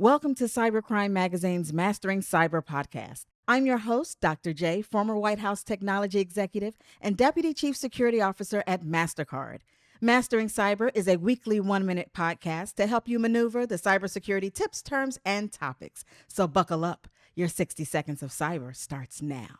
Welcome to Cybercrime Magazine's Mastering Cyber podcast. I'm your host, Dr. J, former White House technology executive and Deputy Chief Security Officer at Mastercard. Mastering Cyber is a weekly 1-minute podcast to help you maneuver the cybersecurity tips, terms, and topics. So buckle up. Your 60 seconds of cyber starts now.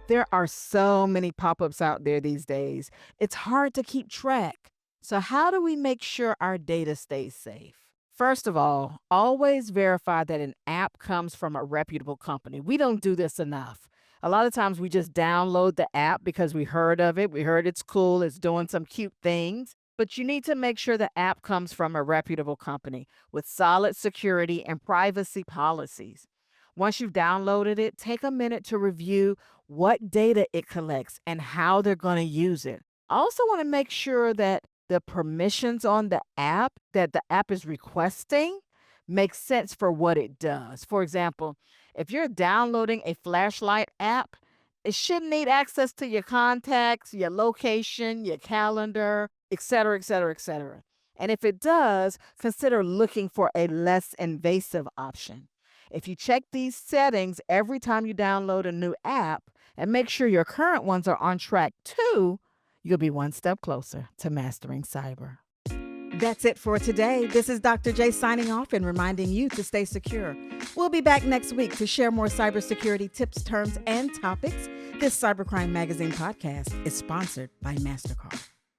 There are so many pop-ups out there these days. It's hard to keep track. So how do we make sure our data stays safe? First of all, always verify that an app comes from a reputable company. We don't do this enough. A lot of times we just download the app because we heard of it. We heard it's cool, it's doing some cute things. But you need to make sure the app comes from a reputable company with solid security and privacy policies. Once you've downloaded it, take a minute to review what data it collects and how they're going to use it. I also want to make sure that the permissions on the app that the app is requesting makes sense for what it does. For example, if you're downloading a flashlight app, it shouldn't need access to your contacts, your location, your calendar, et cetera, et cetera, et cetera. And if it does, consider looking for a less invasive option. If you check these settings every time you download a new app and make sure your current ones are on track too, you'll be one step closer to mastering cyber. That's it for today. This is Dr. J signing off and reminding you to stay secure. We'll be back next week to share more cybersecurity tips, terms, and topics. This Cybercrime Magazine podcast is sponsored by Mastercard.